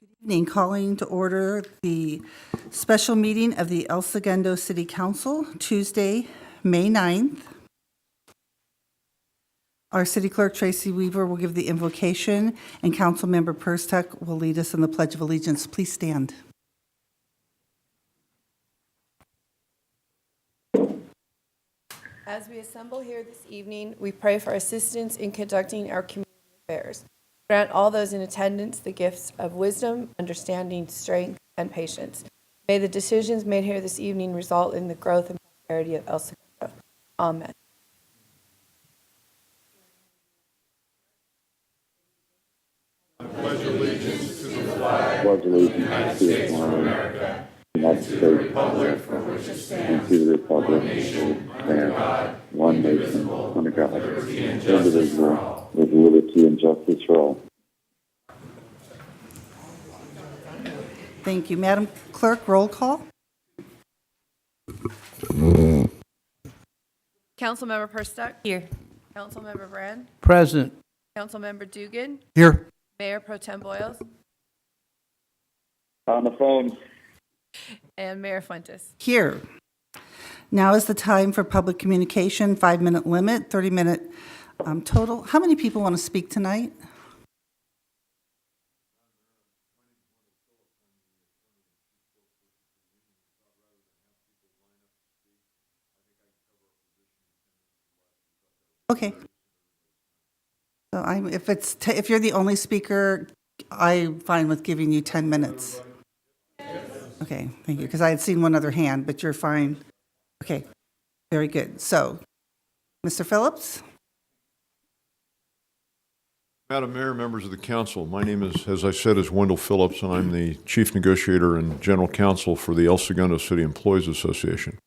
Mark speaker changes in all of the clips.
Speaker 1: Evening, calling to order the special meeting of the El Segundo City Council, Tuesday, May 9th. Our City Clerk, Tracy Weaver, will give the invocation, and Councilmember Perstuck will lead us in the Pledge of Allegiance. Please stand.
Speaker 2: As we assemble here this evening, we pray for assistance in conducting our community affairs. Grant all those in attendance the gifts of wisdom, understanding, strength, and patience. May the decisions made here this evening result in the growth and prosperity of El Segundo. Amen.
Speaker 3: Pledge allegiance to the flag, United States Republic for which it stands, and to the republic under God, one nation, under God, indivisible, with liberty and justice for all.
Speaker 1: Thank you. Madam Clerk, roll call.
Speaker 2: Councilmember Perstuck. Here. Councilmember Brand.
Speaker 4: Present.
Speaker 2: Councilmember Dugan.
Speaker 4: Here.
Speaker 2: Mayor Pro Tem Boyles.
Speaker 3: On the phone.
Speaker 2: And Mayor Fuentes.
Speaker 1: Here. Now is the time for public communication, 5-minute limit, 30-minute total. How many people want to speak tonight? Okay. So if you're the only speaker, I'm fine with giving you 10 minutes. Okay, thank you, because I had seen one other hand, but you're fine. Okay, very good. So, Mr. Phillips?
Speaker 5: Madam Mayor, members of the council, my name is, as I said, is Wendell Phillips, and I'm the Chief Negotiator and General Counsel for the El Segundo City Employees Association.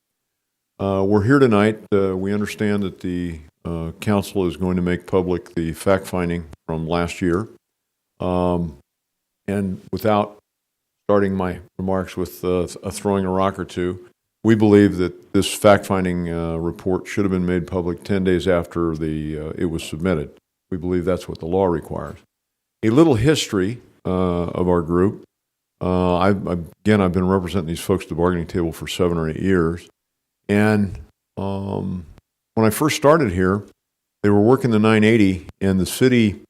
Speaker 5: We're here tonight. We understand that the council is going to make public the fact-finding from last year. And without starting my remarks with throwing a rock or two, we believe that this fact-finding report should have been made public 10 days after it was submitted. We believe that's what the law requires. A little history of our group. I've been representing these folks at the bargaining table for 7 or 8 years. And when I first started here, they were working the 980, and the city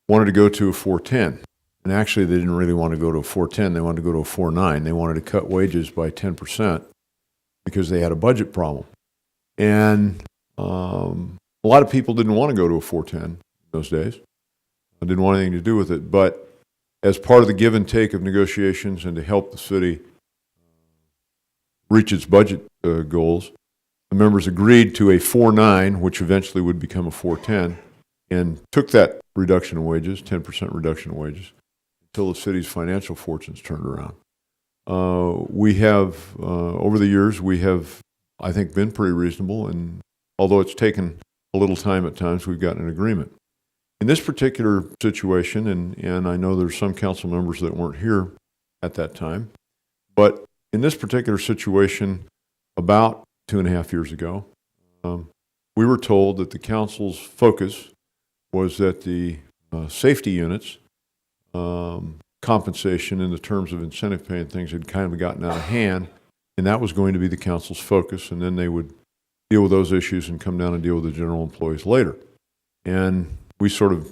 Speaker 5: wanted to go to a 410. And actually, they didn't really want to go to a 410. They wanted to go to a 49. They wanted to cut wages by 10% because they had a budget problem. And a lot of people didn't want to go to a 410 in those days. I didn't want anything to do with it. But as part of the give and take of negotiations and to help the city reach its budget goals, the members agreed to a 4.9, which eventually would become a 4.10, and took that reduction in wages, 10% reduction in wages, until the city's financial fortunes turned around. We have, over the years, we have, I think, been pretty reasonable, and although it's taken a little time at times, we've gotten an agreement. In this particular situation, and I know there's some council members that weren't here at that time, but in this particular situation, about 2.5 years ago, we were told that the council's focus was that the safety units compensation in the terms of incentive pay and things had kind of gotten out of hand, and that was going to be the council's focus, and then they would deal with those issues and come down and deal with the general employees later. And we sort of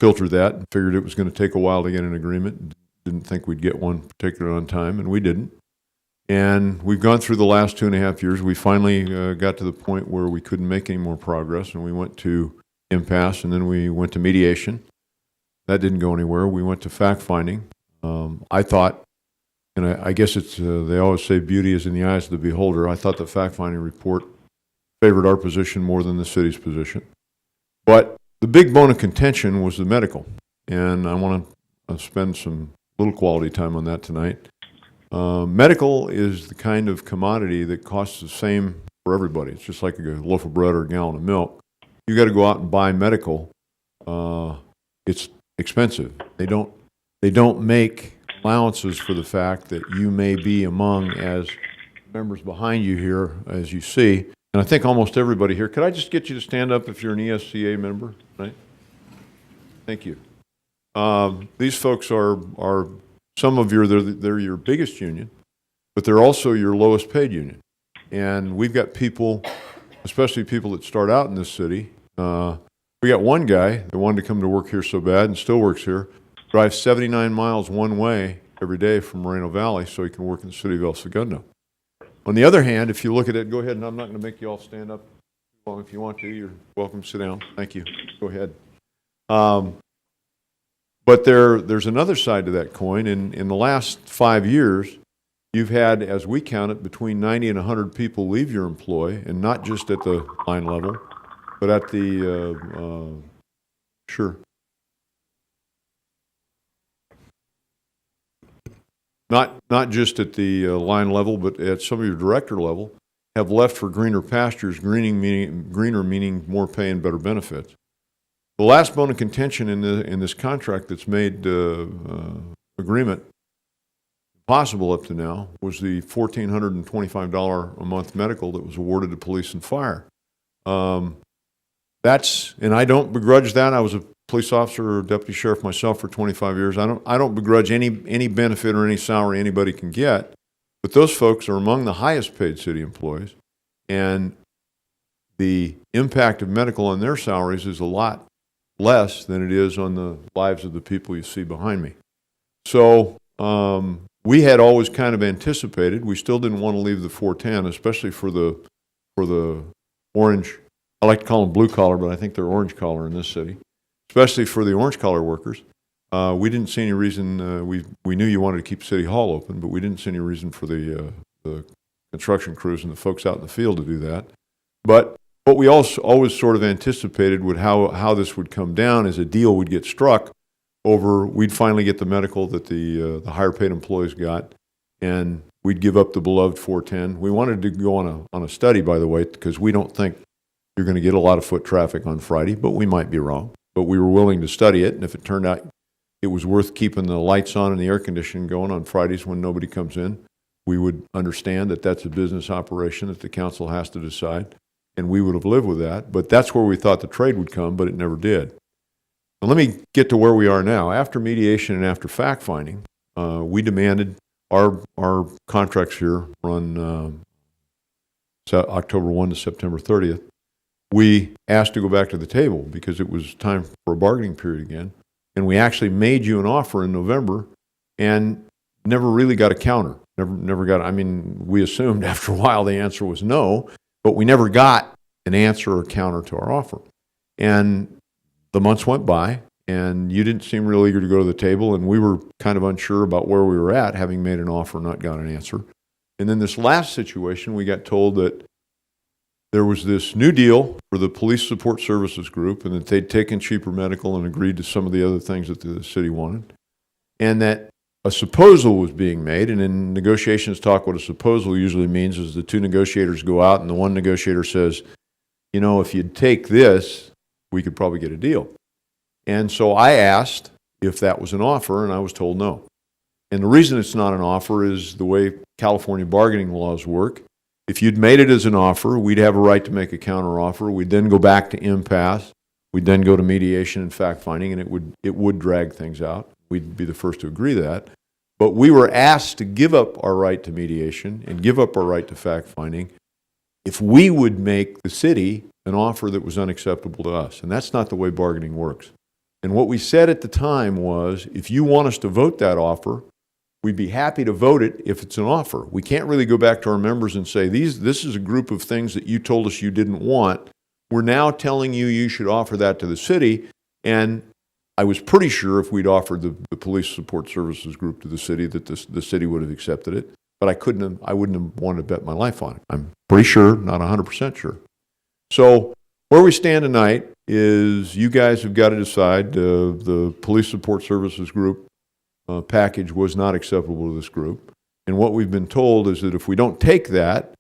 Speaker 5: filtered that and figured it was going to take a while to get an agreement. Didn't think we'd get one particularly on time, and we didn't. And we've gone through the last 2.5 years. We finally got to the point where we couldn't make any more progress, and we went to impasse, and then we went to mediation. That didn't go anywhere. We went to fact-finding. I thought, and I guess it's, they always say beauty is in the eyes of the beholder. I thought the fact-finding report favored our position more than the city's position. But the big bone of contention was the medical, and I want to spend some little quality time on that tonight. Medical is the kind of commodity that costs the same for everybody. It's just like a loaf of bread or a gallon of milk. You got to go out and buy medical. It's expensive. They don't make allowances for the fact that you may be among, as members behind you here, as you see, and I think almost everybody here. Could I just get you to stand up if you're an ESCA member? Right? Thank you. these folks are some of they're your biggest union, but they're also your lowest paid union. And we've got people, especially people that start out in this city. We got one guy that wanted to come to work here so bad and still works here, drives 79 miles one way every day from Moreno Valley so he can work in the city of El Segundo. On the other hand, if you look at it, go ahead, and I'm not going to make you all stand up too long. If you want to, you're welcome to sit down. Thank you. Go ahead. But there's another side to that coin. In the last 5 years, you've had, as we count it, between 90 and 100 people leave your employ, and not just at the line level, but at the, sure. Not just at the line level, but at some of your director level, have left for greener pastures, greener meaning more pay and better benefits. The last bone of contention in this contract that's made agreement possible up to now was the $1,425 a month medical that was awarded to police and fire. And I don't begrudge that. I was a police officer or deputy sheriff myself for 25 years. I don't begrudge any benefit or any salary anybody can get, but those folks are among the highest paid city employees, and the impact of medical on their salaries is a lot less than it is on the lives of the people you see behind me. So we had always kind of anticipated, we still didn't want to leave the 410, especially for the orange, I like to call them blue collar, but I think they're orange collar in this city, especially for the orange collar workers. We didn't see any reason, we knew you wanted to keep City Hall open, but we didn't see any reason for the construction crews and the folks out in the field to do that. But what we also always sort of anticipated would how this would come down is a deal would get struck over, we'd finally get the medical that the higher paid employees got, and we'd give up the beloved 410. We wanted to go on a study, by the way, because we don't think you're going to get a lot of foot traffic on Friday, but we might be wrong. But we were willing to study it, and if it turned out it was worth keeping the lights on and the air conditioning going on Fridays when nobody comes in, we would understand that that's a business operation that the council has to decide, and we would have lived with that. But that's where we thought the trade would come, but it never did. Now, let me get to where we are now. After mediation and after fact-finding, we demanded our contracts here run October 1 to September 30th. We asked to go back to the table because it was time for a bargaining period again. And we actually made you an offer in November and never really got a counter. Never got, I mean, we assumed after a while the answer was no, but we never got an answer or counter to our offer. And the months went by, and you didn't seem real eager to go to the table, and we were kind of unsure about where we were at, having made an offer and not got an answer. And then this last situation, we got told that there was this new deal for the Police Support Services Group, and that they'd taken cheaper medical and agreed to some of the other things that the city wanted, and that a proposal was being made. And in negotiations talk, what a proposal usually means is the two negotiators go out, and the one negotiator says, you know, if you'd take this, we could probably get a deal. And so I asked if that was an offer, and I was told no. And the reason it's not an offer is the way California bargaining laws work. If you'd made it as an offer, we'd have a right to make a counteroffer. We'd then go back to impasse. We'd then go to mediation and fact-finding, and it would drag things out. We'd be the first to agree to that. But we were asked to give up our right to mediation and give up our right to fact-finding if we would make the city an offer that was unacceptable to us. And that's not the way bargaining works. And what we said at the time was, if you want us to vote that offer, we'd be happy to vote it if it's an offer. We can't really go back to our members and say, this is a group of things that you told us you didn't want. We're now telling you you should offer that to the city. And I was pretty sure if we'd offered the Police Support Services Group to the city that the city would have accepted it. But I wouldn't have wanted to bet my life on it. I'm pretty sure, not 100% sure. So where we stand tonight is you guys have got to decide. The Police Support Services Group package was not acceptable to this group. And what we've been told is that if we don't take that,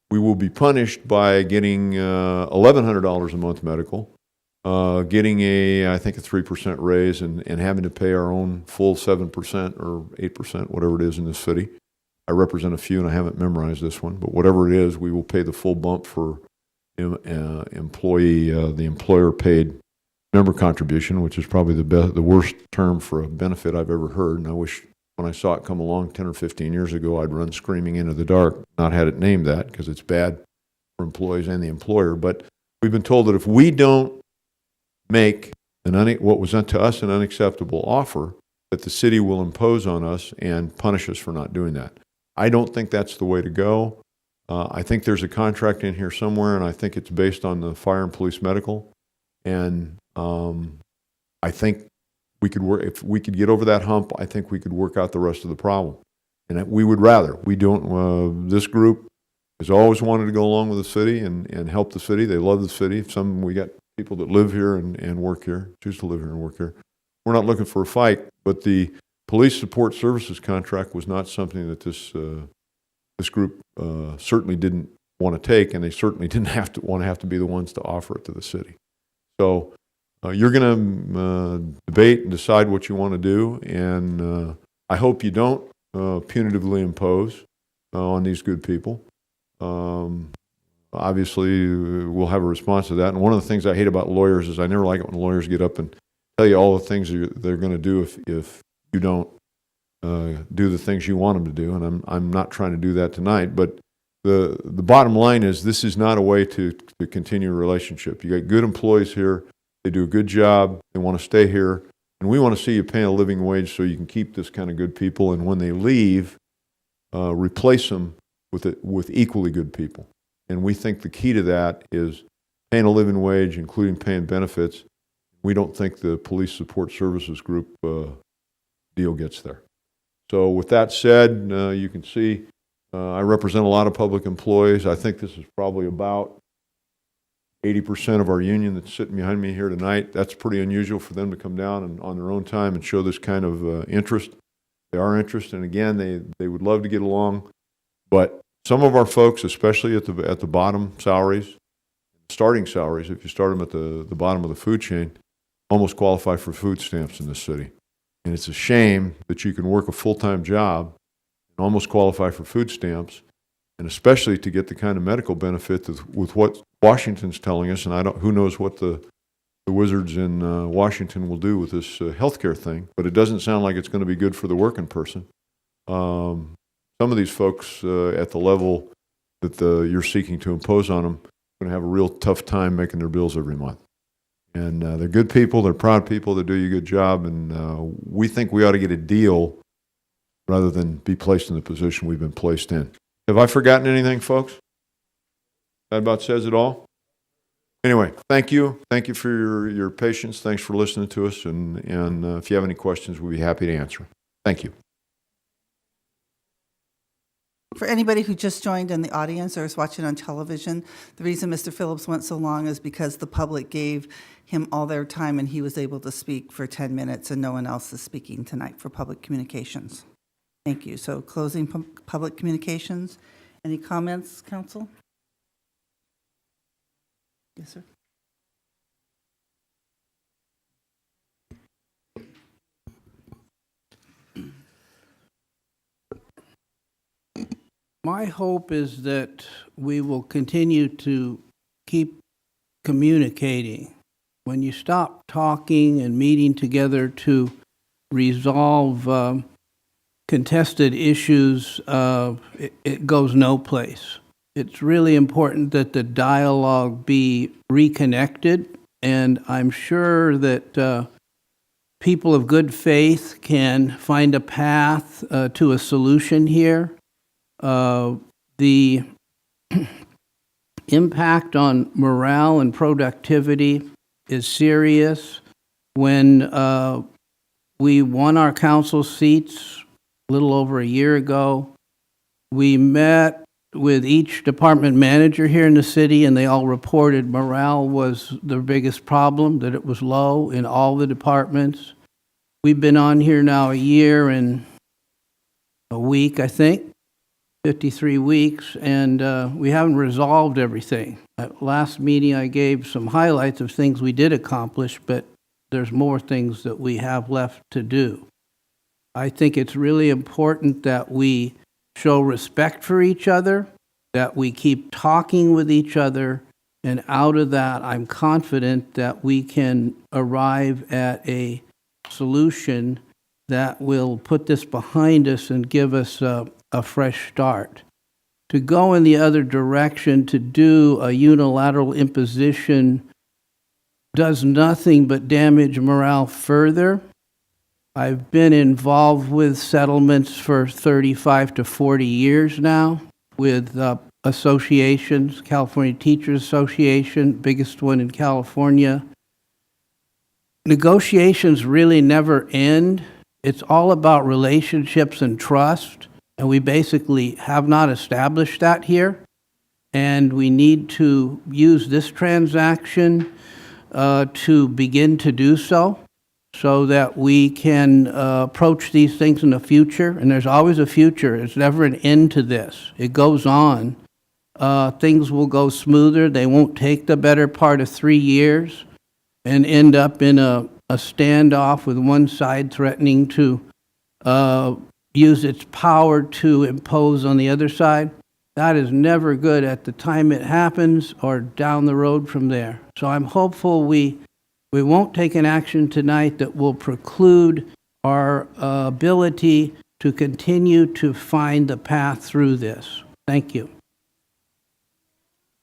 Speaker 5: we will be punished by getting $1,100 a month medical, getting I think a 3% raise, and having to pay our own full 7% or 8%, whatever it is in this city. I represent a few, and I haven't memorized this one, but whatever it is, we will pay the full bump for the employer-paid member contribution, which is probably the worst term for a benefit I've ever heard. And I wish when I saw it come along 10 or 15 years ago, I'd run screaming into the dark, not had it named that, because it's bad for employees and the employer. But we've been told that if we don't make what was to us an unacceptable offer, that the city will impose on us and punish us for not doing that. I don't think that's the way to go. I think there's a contract in here somewhere, and I think it's based on the fire and police medical. And I think we could work, if we could get over that hump, I think we could work out the rest of the problem. And we would rather. We don't, this group has always wanted to go along with the city and help the city. They love the city. We got people that live here and work here, choose to live here and work here. We're not looking for a fight, but the police support services contract was not something that this group certainly didn't want to take, and they certainly didn't have to be the ones to offer it to the city. So you're going to debate and decide what you want to do, and I hope you don't punitively impose on these good people. Obviously, we'll have a response to that. And one of the things I hate about lawyers is I never like it when lawyers get up and tell you all the things they're going to do if you don't do the things you want them to do. And I'm not trying to do that tonight. But the bottom line is this is not a way to continue a relationship. You got good employees here. They do a good job. They want to stay here. And we want to see you paying a living wage so you can keep this kind of good people. And when they leave, replace them with equally good people. And we think the key to that is paying a living wage, including paying benefits. We don't think the police support services group deal gets there. So with that said, you can see I represent a lot of public employees. I think this is probably about 80% of our union that's sitting behind me here tonight. That's pretty unusual for them to come down and on their own time and show this kind of interest. They are interested, and again, they would love to get along. But some of our folks, especially at the bottom salaries, starting salaries, if you start them at the bottom of the food chain, almost qualify for food stamps in this city. And it's a shame that you can work a full-time job and almost qualify for food stamps, and especially to get the kind of medical benefit with what Washington's telling us, and who knows what the wizards in Washington will do with this healthcare thing, but it doesn't sound like it's going to be good for the working person. Some of these folks at the level that you're seeking to impose on them are going to have a real tough time making their bills every month. And they're good people, they're proud people, they do you a good job, and we think we ought to get a deal rather than be placed in the position we've been placed in. Have I forgotten anything, folks? That about says it all? Anyway, thank you. Thank you for your patience. Thanks for listening to us, and if you have any questions, we'll be happy to answer. Thank you.
Speaker 1: For anybody who just joined in the audience or is watching on television, the reason Mr. Phillips went so long is because the public gave him all their time and he was able to speak for 10 minutes and no one else is speaking tonight for public communications. Thank you. So closing public communications. Any comments, council? Yes, sir.
Speaker 4: My hope is that we will continue to keep communicating. When you stop talking and meeting together to resolve contested issues, it goes no place. It's really important that the dialogue be reconnected, and I'm sure that people of good faith can find a path to a solution here. The impact on morale and productivity is serious. When we won our council seats a little over a year ago, we met with each department manager here in the city, and they all reported morale was the biggest problem, that it was low in all the departments. We've been on here now a year and a week, I think. 53 weeks, and we haven't resolved everything. At last meeting, I gave some highlights of things we did accomplish, but there's more things that we have left to do. I think it's really important that we show respect for each other, that we keep talking with each other, And out of that, I'm confident that we can arrive at a solution that will put this behind us and give us a fresh start. To go in the other direction, to do a unilateral imposition, does nothing but damage morale further. I've been involved with settlements for 35 to 40 years now with associations, California Teachers Association, biggest one in California. Negotiations really never end. It's all about relationships and trust, and we basically have not established that here. And we need to use this transaction to begin to do so that we can approach these things in the future. And there's always a future. There's never an end to this. It goes on. Things will go smoother. They won't take the better part of 3 years and end up in a standoff with one side threatening to use its power to impose on the other side. That is never good at the time it happens or down the road from there. So I'm hopeful we won't take an action tonight that will preclude our ability to continue to find the path through this. Thank you.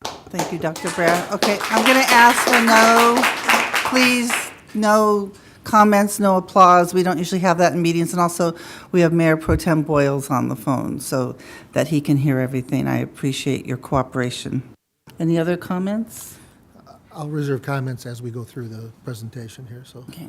Speaker 1: Thank you, Dr. Brad. Okay, I'm going to ask for no comments, no applause. We don't usually have that in meetings. And also, we have Mayor Pro Tem Boyles on the phone so that he can hear everything. I appreciate your cooperation. Any other comments?
Speaker 6: I'll reserve comments as we go through the presentation here, so.
Speaker 1: Okay,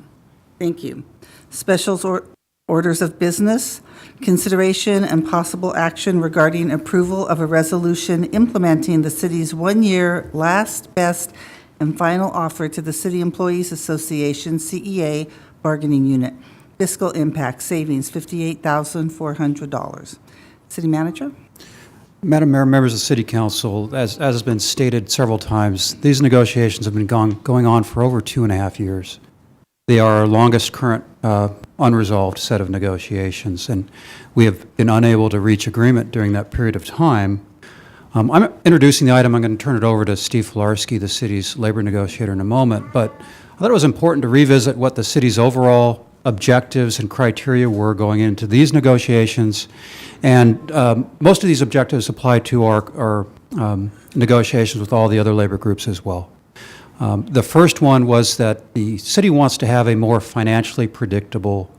Speaker 1: thank you. Specials or orders of business, consideration and possible action regarding approval of a resolution implementing the city's one-year last, best, and final offer to the City Employees Association, CEA bargaining unit. Fiscal impact savings, $58,400. City Manager?
Speaker 7: Madam Mayor, members of the City Council, as has been stated several times, these negotiations have been going on for over 2.5 years. They are our longest current unresolved set of negotiations, and we have been unable to reach agreement during that period of time. I'm introducing the item. I'm going to turn it over to Steve Filarski, the city's labor negotiator, in a moment, but I thought it was important to revisit what the city's overall objectives and criteria were going into these negotiations, and most of these objectives apply to our negotiations with all the other labor groups as well. The first one was that the city wants to have a more financially predictable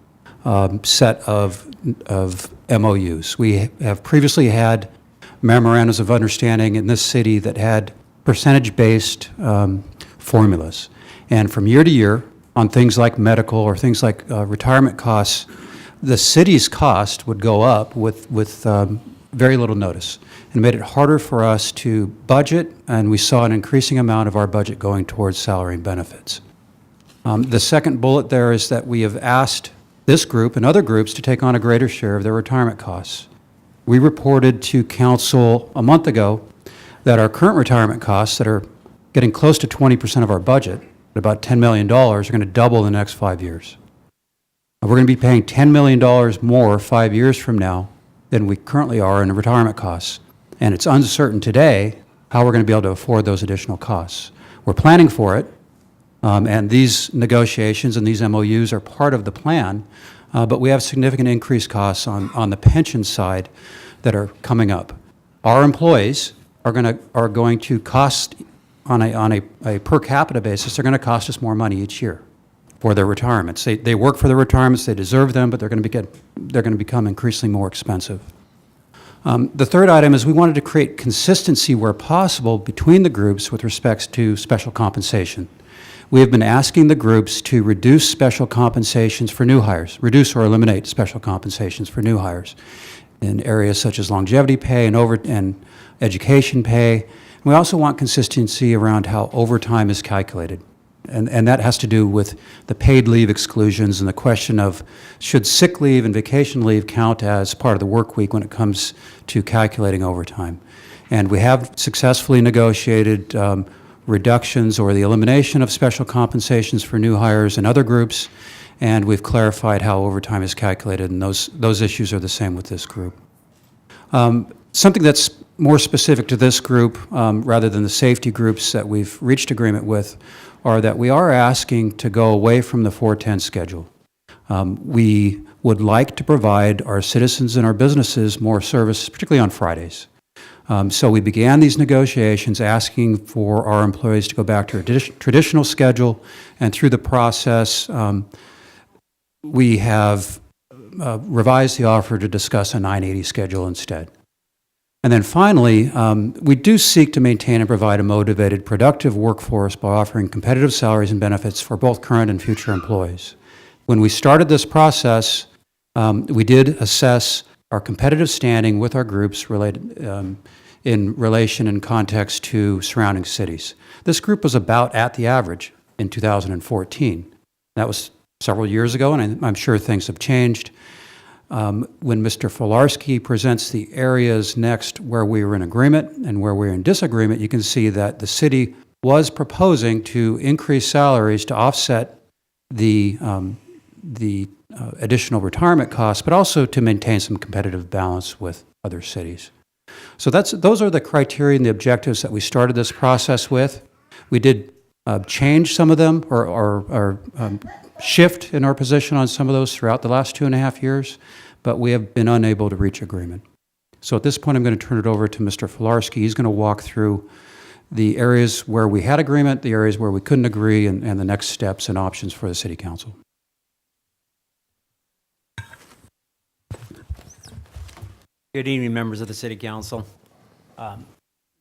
Speaker 7: set of MOUs. We have previously had memorandums of understanding in this city that had percentage-based formulas, and from year to year, on things like medical or things like retirement costs, the city's cost would go up with very little notice, and made it harder for us to budget, and we saw an increasing amount of our budget going towards salary and benefits. The second bullet there is that we have asked this group and other groups to take on a greater share of their retirement costs. We reported to council a month ago that our current retirement costs that are getting close to 20% of our budget, about $10 million, are going to double in the next 5 years. We're going to be paying $10 million more 5 years from now than we currently are in retirement costs. And it's uncertain today how we're going to be able to afford those additional costs. We're planning for it, and these negotiations and these MOUs are part of the plan, but we have significant increased costs on the pension side that are coming up. Our employees are going to cost, on a per capita basis, they're going to cost us more money each year for their retirements. They work for their retirements, they deserve them, but they're going to become increasingly more expensive. The third item is we wanted to create consistency where possible between the groups with respect to special compensation. We have been asking the groups to reduce special compensations for new hires, reduce or eliminate special compensations for new hires in areas such as longevity pay and education pay. We also want consistency around how overtime is calculated. And that has to do with the paid leave exclusions and the question of should sick leave and vacation leave count as part of the work week when it comes to calculating overtime. And we have successfully negotiated reductions or the elimination of special compensations for new hires and other groups, and we've clarified how overtime is calculated, and those issues are the same with this group. Something that's more specific to this group, rather than the safety groups that we've reached agreement with, are that we are asking to go away from the 410 schedule. We would like to provide our citizens and our businesses more service, particularly on Fridays. So we began these negotiations asking for our employees to go back to a traditional schedule, and through the process, we have revised the offer to discuss a 980 schedule instead. And then finally, we do seek to maintain and provide a motivated, productive workforce by offering competitive salaries and benefits for both current and future employees. When we started this process, we did assess our competitive standing with our groups related, in relation and context to surrounding cities. This group was about at the average in 2014. That was several years ago, and I'm sure things have changed. When Mr. Filarski presents the areas next where we were in agreement and where we were in disagreement, you can see that the city was proposing to increase salaries to offset the additional retirement costs, but also to maintain some competitive balance with other cities. So those are the criteria and the objectives that we started this process with. We did change some of them or shift in our position on some of those throughout the last 2.5 years, but we have been unable to reach agreement. So at this point, I'm going to turn it over to Mr. Filarski. He's going to walk through the areas where we had agreement, the areas where we couldn't agree, and the next steps and options for the City Council.
Speaker 8: Good evening, members of the City Council.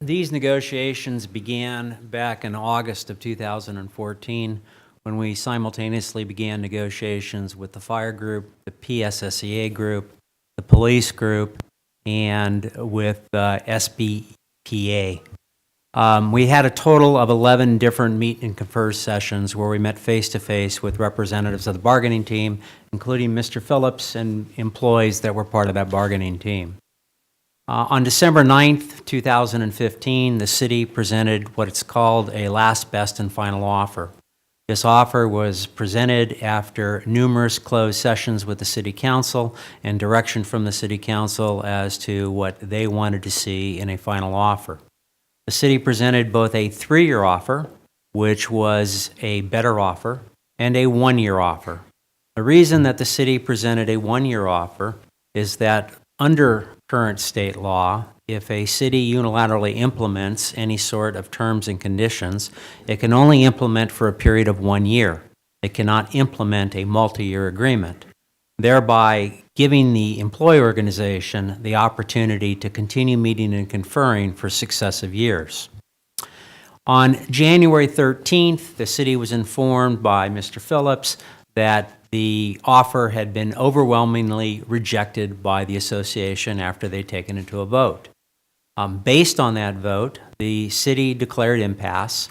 Speaker 8: These negotiations began back in August of 2014 when we simultaneously began negotiations with the fire group, the PSSEA group, the police group, and with SBPA. We had a total of 11 different meet and confer sessions where we met face-to-face with representatives of the bargaining team, including Mr. Phillips and employees that were part of that bargaining team. On December 9th, 2015, the city presented what it's called a last, best, and final offer. This offer was presented after numerous closed sessions with the City Council and direction from the City Council as to what they wanted to see in a final offer. The city presented both a 3-year offer, which was a better offer, and a 1-year offer. The reason that the city presented a 1-year offer is that under current state law, if a city unilaterally implements any sort of terms and conditions, it can only implement for a period of 1 year. It cannot implement a multi-year agreement, thereby giving the employee organization the opportunity to continue meeting and conferring for successive years. On January 13th, the city was informed by Mr. Phillips that the offer had been overwhelmingly rejected by the association after they'd taken it to a vote. Based on that vote, the city declared impasse.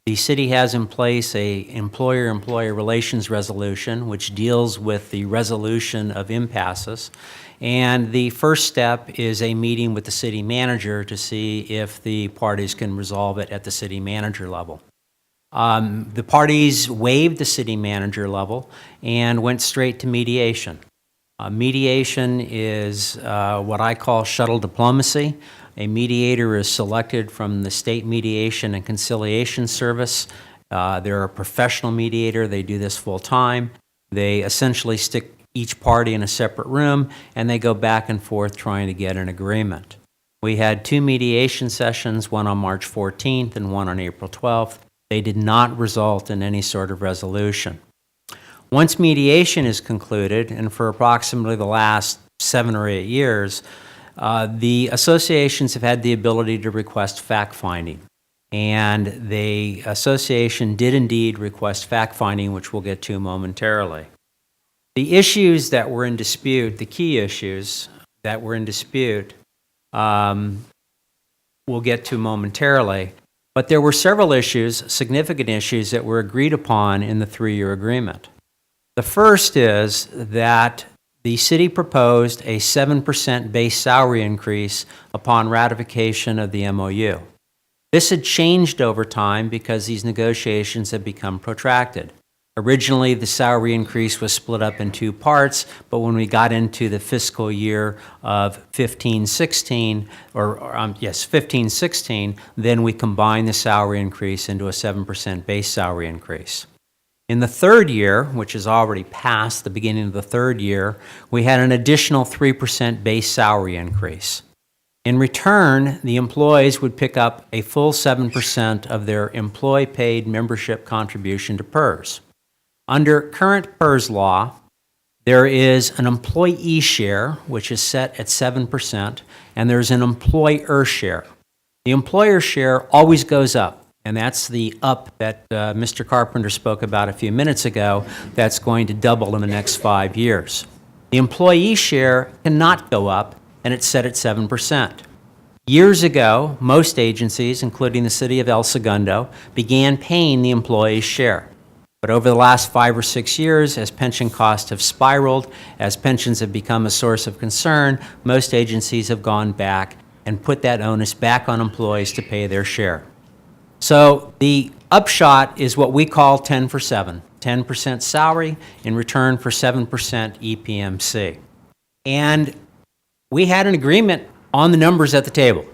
Speaker 8: The city has in place a employer-employee relations resolution which deals with the resolution of impasses. And the first step is a meeting with the city manager to see if the parties can resolve it at the city manager level. The parties waived the city manager level and went straight to mediation. Mediation is what I call shuttle diplomacy. A mediator is selected from the State Mediation and Conciliation Service. They're a professional mediator. They do this full time. They essentially stick each party in a separate room, and they go back and forth trying to get an agreement. We had 2 mediation sessions, one on March 14th and one on April 12th. They did not result in any sort of resolution. Once mediation is concluded, and for approximately the last 7 or 8 years, the associations have had the ability to request fact-finding. And the association did indeed request fact-finding, which we'll get to momentarily. The issues that were in dispute, the key issues that were in dispute, we'll get to momentarily. But there were several issues, significant issues, that were agreed upon in the 3-year agreement. The first is that the city proposed a 7% base salary increase upon ratification of the MOU. This had changed over time because these negotiations had become protracted. Originally, the salary increase was split up in two parts, but when we got into the fiscal year of 15-16, 15-16, then we combined the salary increase into a 7% base salary increase. In the third year, which is already past the beginning of the third year, we had an additional 3% base salary increase. In return, the employees would pick up a full 7% of their employee-paid membership contribution to PERS. Under current PERS law, there is an employee share, which is set at 7%, and there's an employer share. The employer share always goes up, and that's the up that Mr. Carpenter spoke about a few minutes ago. That's going to double in the next 5 years. The employee share cannot go up, and it's set at 7%. Years ago, most agencies, including the city of El Segundo, began paying the employee's share. But over the last 5 or 6 years, as pension costs have spiraled, as pensions have become a source of concern, most agencies have gone back and put that onus back on employees to pay their share. So the upshot is what we call 10 for 7, 10% salary in return for 7% EPMC. And we had an agreement on the numbers at the table,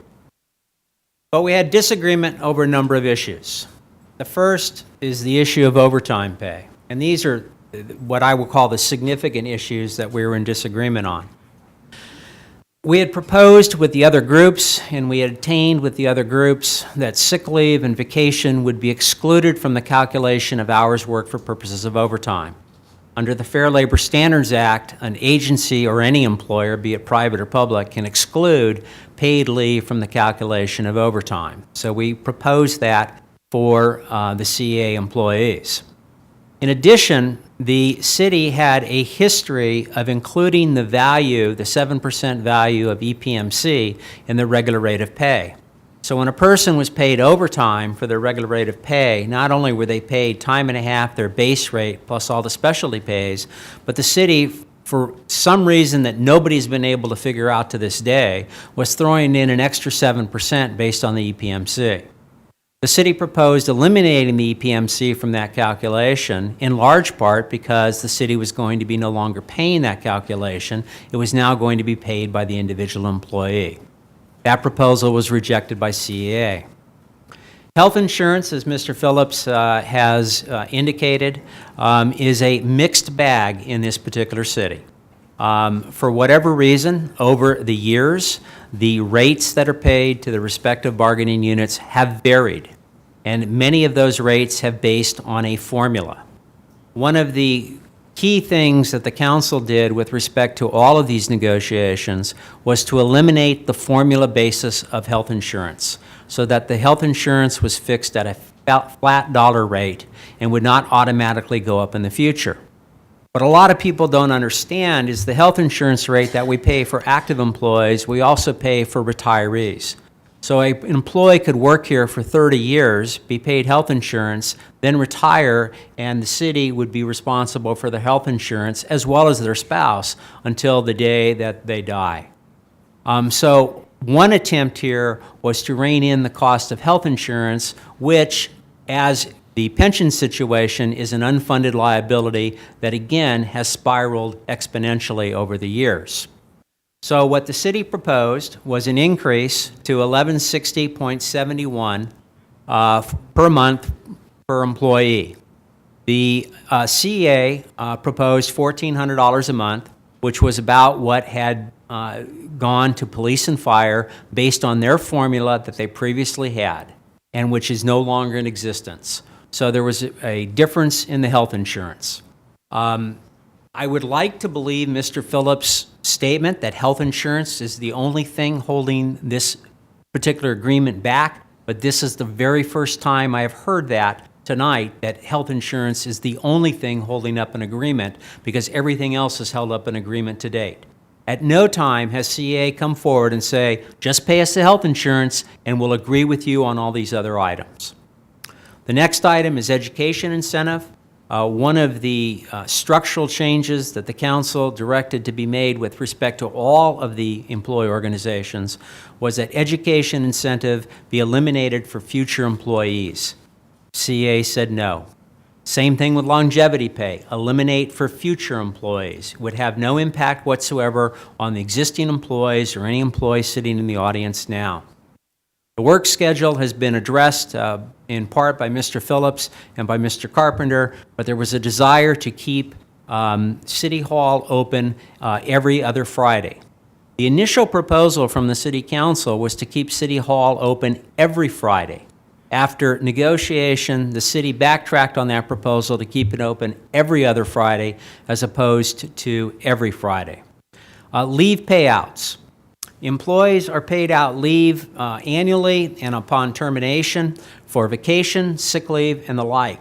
Speaker 8: but we had disagreement over a number of issues. The first is the issue of overtime pay, and these are what I would call the significant issues that we were in disagreement on. We had proposed with the other groups, and we had attained with the other groups, that sick leave and vacation would be excluded from the calculation of hours worked for purposes of overtime. Under the Fair Labor Standards Act, an agency or any employer, be it private or public, can exclude paid leave from the calculation of overtime. So we proposed that for the CEA employees. In addition, the city had a history of including the value, the 7% value of EPMC in the regular rate of pay. So when a person was paid overtime for their regular rate of pay, not only were they paid time and a half their base rate plus all the specialty pays, but the city, for some reason that nobody's been able to figure out to this day, was throwing in an extra 7% based on the EPMC. The city proposed eliminating the EPMC from that calculation, in large part because the city was going to be no longer paying that calculation. It was now going to be paid by the individual employee. That proposal was rejected by CEA. Health insurance, as Mr. Phillips has indicated, is a mixed bag in this particular city. For whatever reason, over the years, the rates that are paid to the respective bargaining units have varied, and many of those rates have based on a formula. One of the key things that the council did with respect to all of these negotiations was to eliminate the formula basis of health insurance, so that the health insurance was fixed at a flat dollar rate and would not automatically go up in the future. What a lot of people don't understand is the health insurance rate that we pay for active employees, we also pay for retirees. So an employee could work here for 30 years, be paid health insurance, then retire, and the city would be responsible for the health insurance as well as their spouse until the day that they die. So one attempt here was to rein in the cost of health insurance, which, as the pension situation, is an unfunded liability that, again, has spiraled exponentially over the years. So what the city proposed was an increase to $1160.71 per month per employee. The CEA proposed $1,400 a month, which was about what had gone to police and fire based on their formula that they previously had, and which is no longer in existence. So there was a difference in the health insurance. I would like to believe Mr. Phillips' statement that health insurance is the only thing holding this particular agreement back, but this is the very first time I have heard that tonight, that health insurance is the only thing holding up an agreement, because everything else has held up an agreement to date. At no time has CEA come forward and say, just pay us the health insurance and we'll agree with you on all these other items. The next item is education incentive. One of the structural changes that the council directed to be made with respect to all of the employee organizations was that education incentive be eliminated for future employees. CEA said no. Same thing with longevity pay. Eliminate for future employees. Would have no impact whatsoever on the existing employees or any employees sitting in the audience now. The work schedule has been addressed in part by Mr. Phillips and by Mr. Carpenter, but there was a desire to keep City Hall open every other Friday. The initial proposal from the City Council was to keep City Hall open every Friday. After negotiation, the city backtracked on that proposal to keep it open every other Friday as opposed to every Friday. Leave payouts. Employees are paid out leave annually and upon termination for vacation, sick leave, and the like.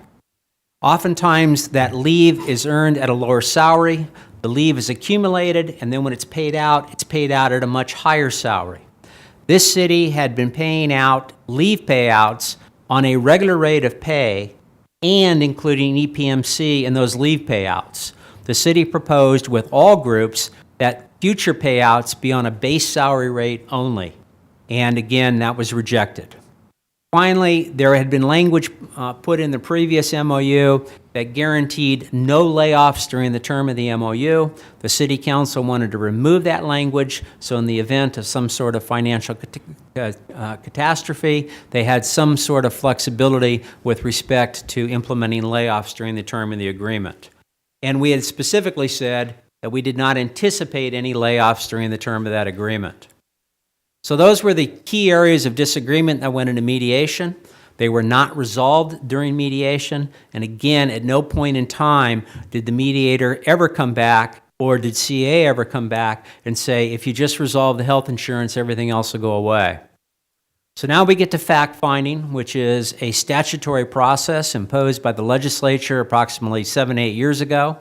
Speaker 8: Oftentimes, that leave is earned at a lower salary. The leave is accumulated, and then when it's paid out at a much higher salary. This city had been paying out leave payouts on a regular rate of pay and including EPMC in those leave payouts. The city proposed with all groups that future payouts be on a base salary rate only. And again, that was rejected. Finally, there had been language put in the previous MOU that guaranteed no layoffs during the term of the MOU. The City Council wanted to remove that language, so in the event of some sort of financial catastrophe, they had some sort of flexibility with respect to implementing layoffs during the term of the agreement. And we had specifically said that we did not anticipate any layoffs during the term of that agreement. So those were the key areas of disagreement that went into mediation. They were not resolved during mediation, and again, at no point in time did the mediator ever come back, or did CA ever come back and say, if you just resolve the health insurance, everything else will go away. So now we get to fact-finding, which is a statutory process imposed by the legislature approximately 7-8 years ago.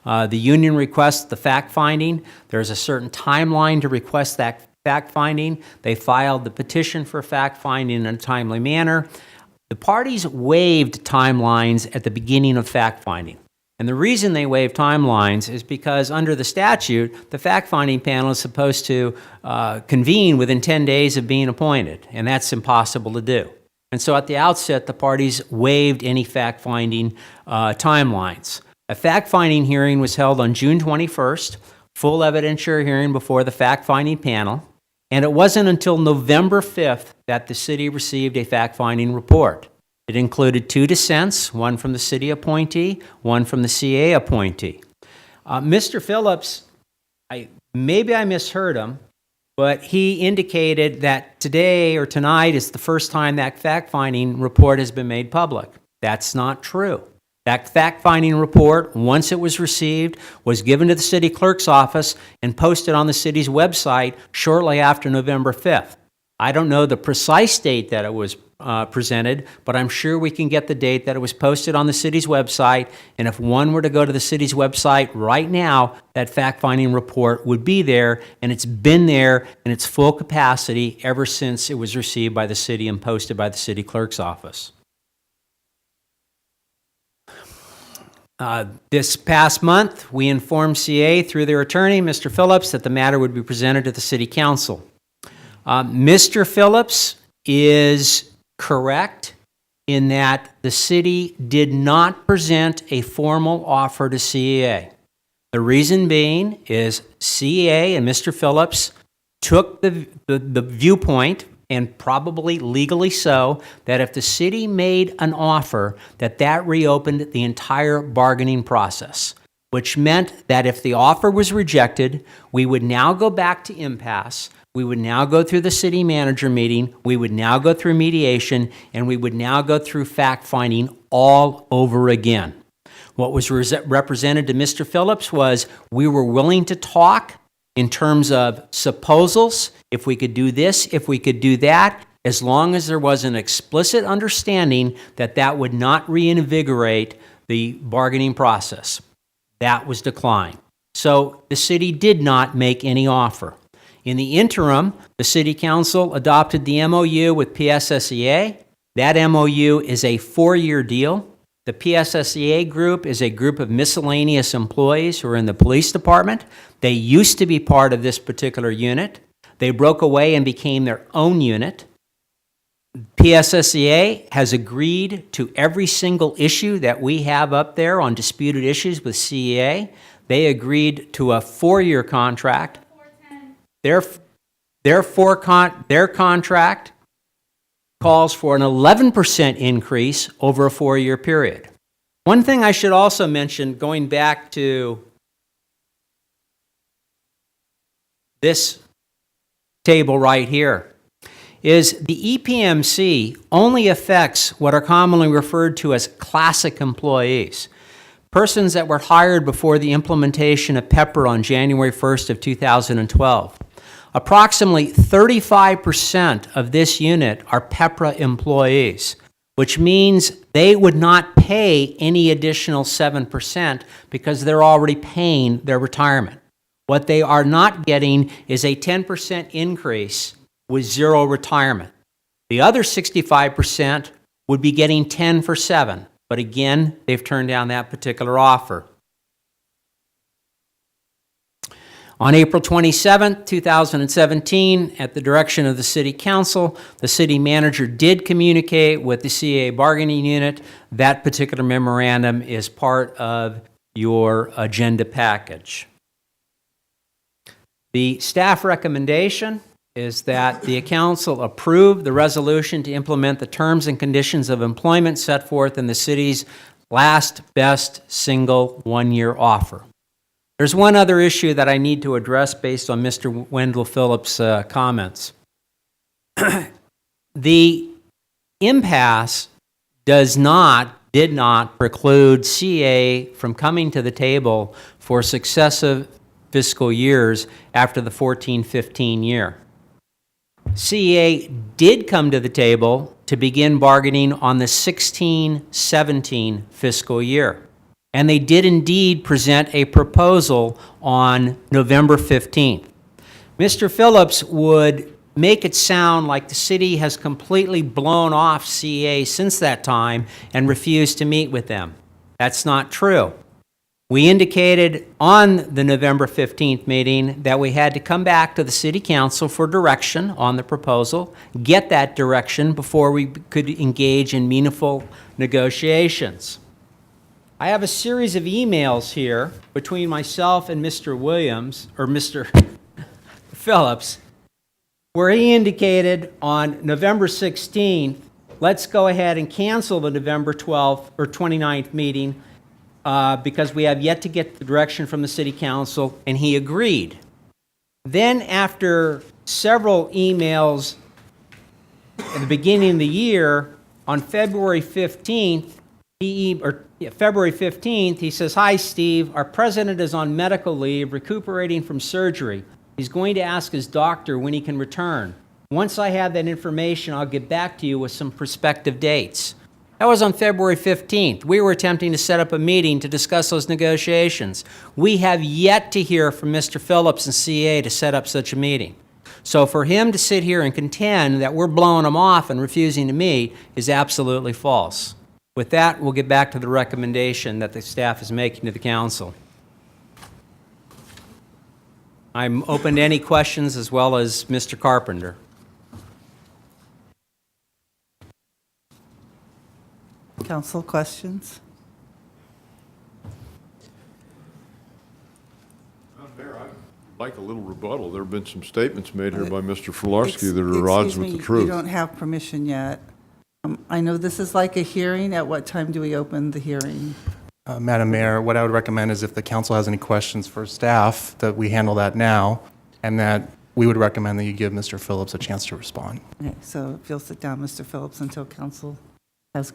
Speaker 8: The union requests the fact-finding. There's a certain timeline to request that fact-finding. They filed the petition for fact-finding in a timely manner. The parties waived timelines at the beginning of fact-finding. And the reason they waived timelines is because under the statute, the fact-finding panel is supposed to convene within 10 days of being appointed, and that's impossible to do. And so at the outset, the parties waived any fact-finding timelines. A fact-finding hearing was held on June 21st, full evidentiary hearing before the fact-finding panel. And it wasn't until November 5th that the city received a fact-finding report. It included 2 dissents, one from the city appointee, one from the CA appointee. Mr. Phillips, maybe I misheard him, but he indicated that today or tonight is the first time that fact-finding report has been made public. That's not true. That fact-finding report, once it was received, was given to the city clerk's office and posted on the city's website shortly after November 5th. I don't know the precise date that it was presented, but I'm sure we can get the date that it was posted on the city's website, and if one were to go to the city's website right now, that fact-finding report would be there, and it's been there in its full capacity ever since it was received by the city and posted by the city clerk's office. This past month, we informed CA through their attorney, Mr. Phillips, that the matter would be presented to the City Council. Mr. Phillips is correct in that the city did not present a formal offer to CA. The reason being is CA and Mr. Phillips took the viewpoint, and probably legally so, that if the city made an offer, that reopened the entire bargaining process, which meant that if the offer was rejected, we would now go back to impasse, we would now go through the city manager meeting, we would now go through mediation, and we would now go through fact-finding all over again. What was represented to Mr. Phillips was we were willing to talk in terms of supposals, if we could do this, if we could do that, as long as there was an explicit understanding that would not reinvigorate the bargaining process. That was declined. So the city did not make any offer. In the interim, the City Council adopted the MOU with PSSEA. That MOU is a 4-year deal. The PSSEA group is a group of miscellaneous employees who are in the police department. They used to be part of this particular unit. They broke away and became their own unit. PSSEA has agreed to every single issue that we have up there on disputed issues with CEA. They agreed to a 4-year contract. Their contract calls for an 11% increase over a 4-year period. One thing I should also mention, going back to this table right here, is the EPMC only affects what are commonly referred to as classic employees, persons that were hired before the implementation of PEPR on January 1st of 2012. Approximately 35% of this unit are PEPRA employees, which means they would not pay any additional 7% because they're already paying their retirement. What they are not getting is a 10% increase with 0 retirement. The other 65% would be getting 10 for 7, but again, they've turned down that particular offer. On April 27, 2017, at the direction of the City Council, the City Manager did communicate with the CA bargaining unit. That particular memorandum is part of your agenda package. The staff recommendation is that the Council approve the resolution to implement the terms and conditions of employment set forth in the City's last best single 1-year offer. There's one other issue that I need to address based on Mr. Wendell Phillips' comments. The impasse did not preclude CA from coming to the table for successive fiscal years after the 14-15 year. CA did come to the table to begin bargaining on the 16-17 fiscal year. And they did indeed present a proposal on November 15th. Mr. Phillips would make it sound like the city has completely blown off CA since that time and refused to meet with them. That's not true. We indicated on the November 15th meeting that we had to come back to the City Council for direction on the proposal, get that direction before we could engage in meaningful negotiations. I have a series of emails here between myself and Mr. Williams, or Mr. Phillips, where he indicated on November 16th, let's go ahead and cancel the November 12th or 29th meeting because we have yet to get the direction from the City Council, and he agreed. Then after several emails at the beginning of the year, on February 15th, February 15th, he says, "Hi, Steve. Our president is on medical leave, recuperating from surgery. He's going to ask his doctor when he can return. Once I have that information, I'll get back to you with some prospective dates." That was on February 15th. We were attempting to set up a meeting to discuss those negotiations. We have yet to hear from Mr. Phillips and CA to set up such a meeting. So for him to sit here and contend that we're blowing him off and refusing to meet is absolutely false. With that, we'll get back to the recommendation that the staff is making to the council. I'm open to any questions as well as Mr. Carpenter.
Speaker 1: Council questions?
Speaker 5: Like a little rebuttal. There have been some statements made here by Mr. Filarski that are at odds with the
Speaker 1: You
Speaker 5: truth.
Speaker 1: don't have permission yet. I know this is like a hearing. At what time do we open the hearing?
Speaker 9: Madam Mayor, what I would recommend is if the council has any questions for staff, that we handle that now, and that we would recommend that you give Mr. Phillips a chance to respond.
Speaker 1: Okay, so if you'll sit down, Mr. Phillips, until council has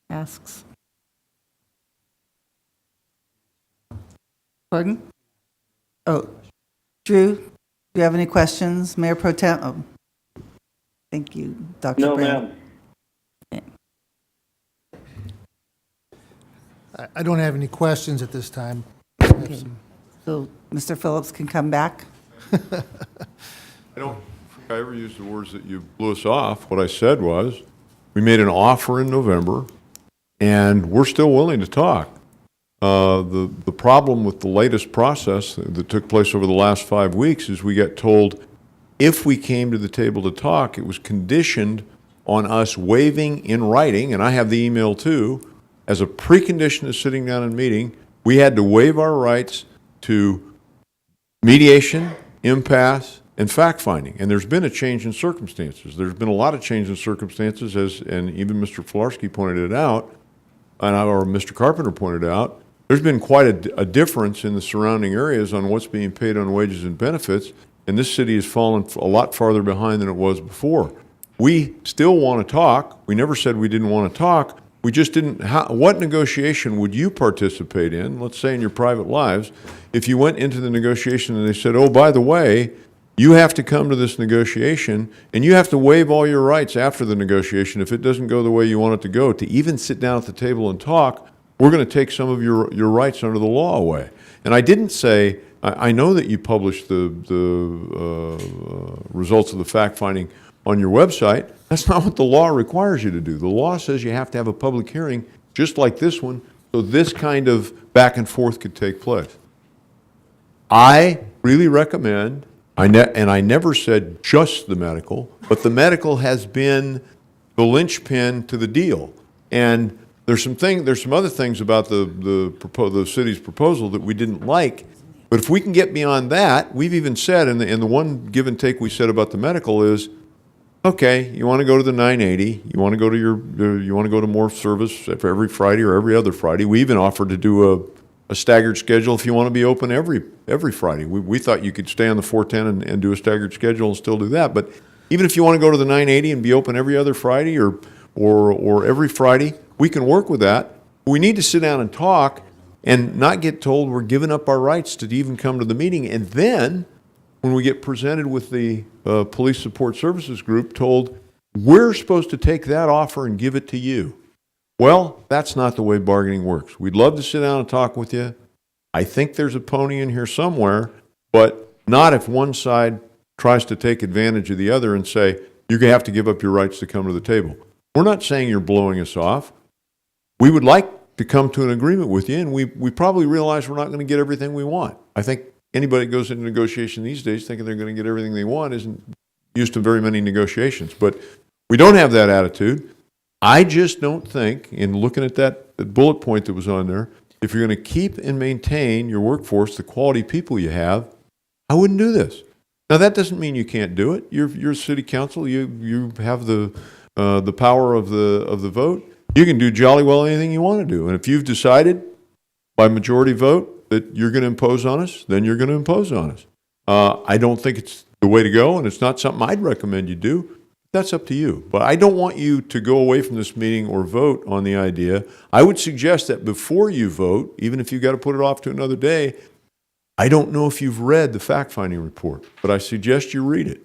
Speaker 1: asks. Pardon? Oh, Drew, do you have any questions? Mayor Pro Tem? Oh, thank you, Dr.
Speaker 3: No,
Speaker 1: Brown.
Speaker 3: ma'am.
Speaker 6: I don't have any questions at this time.
Speaker 1: Okay. So Mr. Phillips can come back?
Speaker 5: I don't think I ever used the words that you blew us off. What I said was, we made an offer in November, and we're still willing to talk. The problem with the latest process that took place over the last 5 weeks is we got told if we came to the table to talk, it was conditioned on us waiving in writing, and I have the email too, as a precondition of sitting down and meeting, we had to waive our rights to mediation, impasse, and fact-finding. And there's been a change in circumstances. There's been a lot of change in circumstances, and even Mr. Filarski pointed it out, or Mr. Carpenter pointed out. There's been quite a difference in the surrounding areas on what's being paid on wages and benefits, and this city has fallen a lot farther behind than it was before. We still want to talk. We never said we didn't want to talk. We just didn't. What negotiation would you participate in, let's say in your private lives, if you went into the negotiation and they said, oh, by the way, you have to come to this negotiation and you have to waive all your rights after the negotiation if it doesn't go the way you want it to go. To even sit down at the table and talk, we're going to take some of your rights under the law away. And I didn't say, I know that you published the results of the fact-finding on your website. That's not what the law requires you to do. The law says you have to have a public hearing just like this one, so this kind of back and forth could take place. I really recommend, and I never said just the medical, but the medical has been the linchpin to the deal. And there's some other things about the city's proposal that we didn't like. But if we can get beyond that, we've even said, and the one give and take we said about the medical is, okay, you want to go to the 980, you want to go to you want to go to more service for every Friday or every other Friday. We even offered to do a staggered schedule if you want to be open every Friday. We thought you could stay on the 410 and do a staggered schedule and still do that. But even if you want to go to the 980 and be open every other Friday or every Friday, we can work with that. We need to sit down and talk and not get told we're giving up our rights to even come to the meeting. And then when we get presented with the Police Support Services Group, told we're supposed to take that offer and give it to you. Well, that's not the way bargaining works. We'd love to sit down and talk with you. I think there's a pony in here somewhere, but not if one side tries to take advantage of the other and say, you're going to have to give up your rights to come to the table. We're not saying you're blowing us off. We would like to come to an agreement with you, and we probably realize we're not going to get everything we want. I think anybody that goes into negotiation these days thinking they're going to get everything they want isn't used to very many negotiations. But we don't have that attitude. I just don't think, in looking at that bullet point that was on there, if you're going to keep and maintain your workforce, the quality people you have, I wouldn't do this. Now, that doesn't mean you can't do it. You're city council. You have the power of the vote. You can do jolly well anything you want to do. And if you've decided by majority vote that you're going to impose on us, then you're going to impose on us. I don't think it's the way to go, and it's not something I'd recommend you do. That's up to you. But I don't want you to go away from this meeting or vote on the idea. I would suggest that before you vote, even if you've got to put it off to another day, I don't know if you've read the fact-finding report, but I suggest you read it.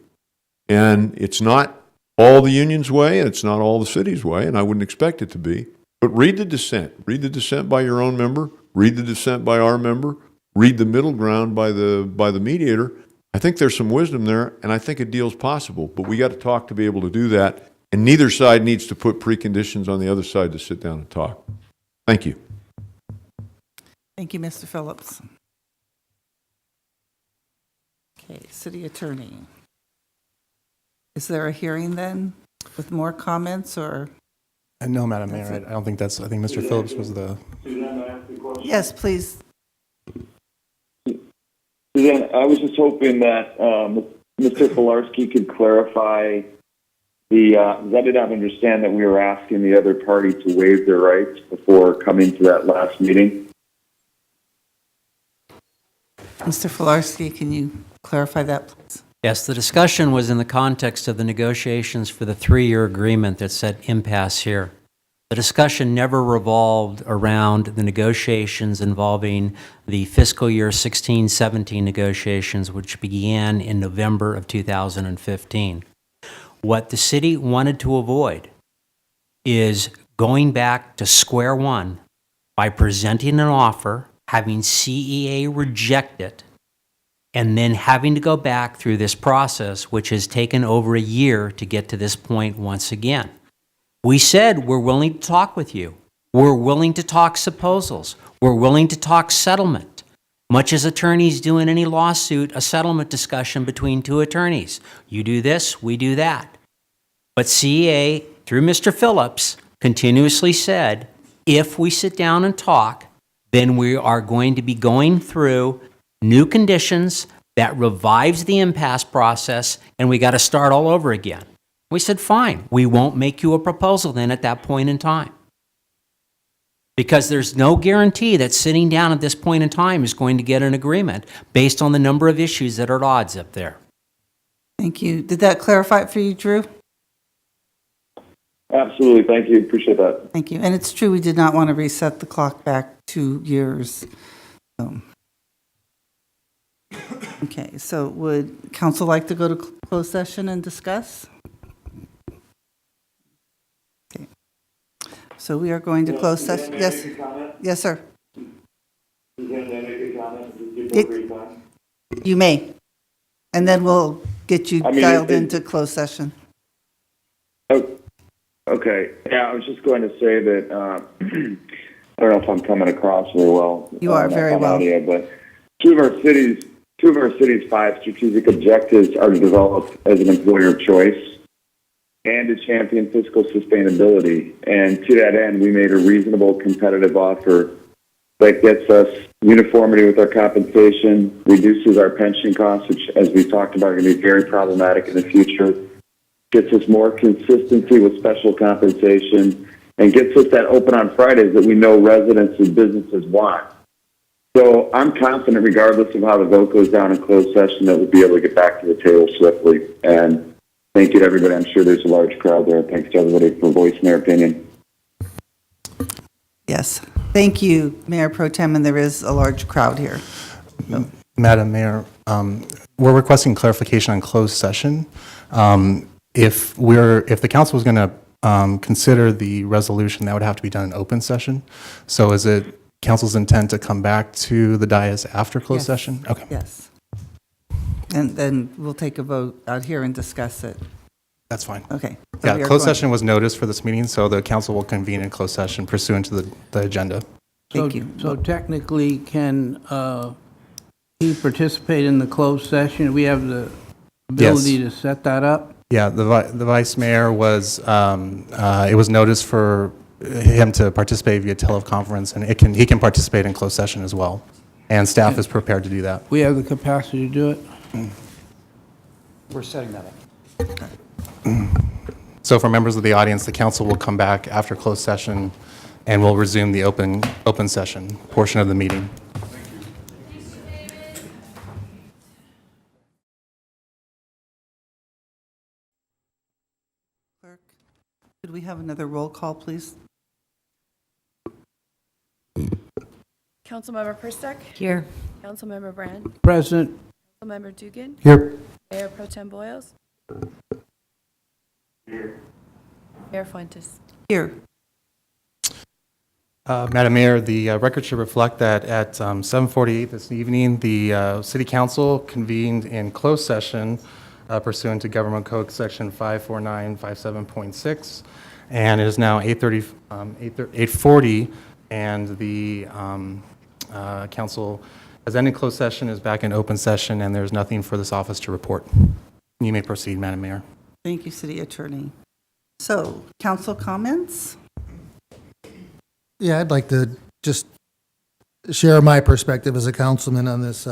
Speaker 5: And it's not all the union's way, and it's not all the city's way, and I wouldn't expect it to be. But read the dissent. Read the dissent by your own member. Read the dissent by our member. Read the middle ground by the mediator. I think there's some wisdom there, and I think a deal's possible. But we got to talk to be able to do that, and neither side needs to put preconditions on the other side to sit down and talk. Thank you.
Speaker 1: Thank you, Mr. Phillips. Okay, city attorney. Is there a hearing then with more comments or?
Speaker 9: No, Madam Mayor, I don't think that's, I think Mr. Phillips was the.
Speaker 1: Yes, please.
Speaker 3: Suzanne, I was just hoping that Mr. Filarski could clarify because I did not understand that we were asking the other party to waive their rights before coming to that last meeting.
Speaker 1: Mr. Filarski, can you clarify that, please?
Speaker 8: Yes, the discussion was in the context of the negotiations for the 3-year agreement that said impasse here. The discussion never revolved around the negotiations involving the fiscal year 16-17 negotiations, which began in November of 2015. What the city wanted to avoid is going back to square one by presenting an offer, having CEA reject it, and then having to go back through this process, which has taken over a year to get to this point once again. We said we're willing to talk with you. We're willing to talk supposals. We're willing to talk settlement. Much as attorneys do in any lawsuit, a settlement discussion between two attorneys. You do this, we do that. But CEA through Mr. Phillips, continuously said, if we sit down and talk, then we are going to be going through new conditions that revives the impasse process, and we got to start all over again. We said, fine, we won't make you a proposal then at that point in time. Because there's no guarantee that sitting down at this point in time is going to get an agreement based on the number of issues that are at odds up there.
Speaker 1: Thank you. Did that clarify it for you, Drew?
Speaker 3: Absolutely. Thank you. Appreciate that.
Speaker 1: Thank you. And it's true, we did not want to reset the clock back 2 years. Okay, so would council like to go to closed session and discuss? Okay. So we are going to close session. Yes. Yes, sir. You may. And then we'll get you dialed into closed session.
Speaker 3: Oh, okay. Yeah, I was just going to say that I don't know if I'm coming across very well.
Speaker 1: You are very well.
Speaker 3: Audio, but two of our city's 5 strategic objectives are to develop as an employer of choice and to champion fiscal sustainability. And to that end, we made a reasonable competitive offer that gets us uniformity with our compensation, reduces our pension costs, which, as we talked about, are going to be very problematic in the future, gets us more consistency with special compensation, and gets us that open on Fridays that we know residents and businesses want. So I'm confident, regardless of how the vote goes down in closed session, that we'll be able to get back to the table swiftly. And thank you to everybody. I'm sure there's a large crowd there. Thanks to everybody for voicing their opinion.
Speaker 1: Yes. Thank you, Mayor Pro Tem, and there is a large crowd here.
Speaker 9: Madam Mayor, we're requesting clarification on closed session. If the council was going to consider the resolution, that would have to be done in open session. So is it council's intent to come back to the dais after closed
Speaker 1: Yes.
Speaker 9: session? Okay,
Speaker 1: Yes. And then we'll take a vote out here and discuss it.
Speaker 9: that's fine.
Speaker 1: Okay. So we
Speaker 9: Yeah,
Speaker 1: are
Speaker 9: closed
Speaker 1: going-
Speaker 9: session was noticed for this meeting, so the council will convene in closed session pursuant to the agenda.
Speaker 1: Thank you.
Speaker 4: So technically, can he participate in the closed session? We have the ability to set that up?
Speaker 9: Yeah, the vice mayor was, it was noticed for him to participate via teleconference, and he can participate in closed session as well. And staff is prepared to do that.
Speaker 4: We have the capacity to do it?
Speaker 7: We're setting that up.
Speaker 9: So for members of the audience, the council will come back after closed session, and we'll resume the open session portion of the meeting.
Speaker 1: Clerk, could we have another roll call, please?
Speaker 2: Councilmember Perstuck.
Speaker 10: Here.
Speaker 2: Councilmember Brand.
Speaker 4: President,
Speaker 2: Councilmember Dugan.
Speaker 6: Here.
Speaker 2: Mayor Pro Tem Boyles. Mayor Fuentes.
Speaker 1: Here.
Speaker 9: Madam Mayor, the record should reflect that at 7:48 this evening, the City Council convened in closed session pursuant to Government Code Section 54957.6, and it is now 8:40, and the council has ended closed session, is back in open session, and there's nothing for this office to report. You may proceed, Madam Mayor.
Speaker 1: Thank you, City Attorney. So, council comments?
Speaker 6: Yeah, I'd like to just share my perspective as a councilman on this.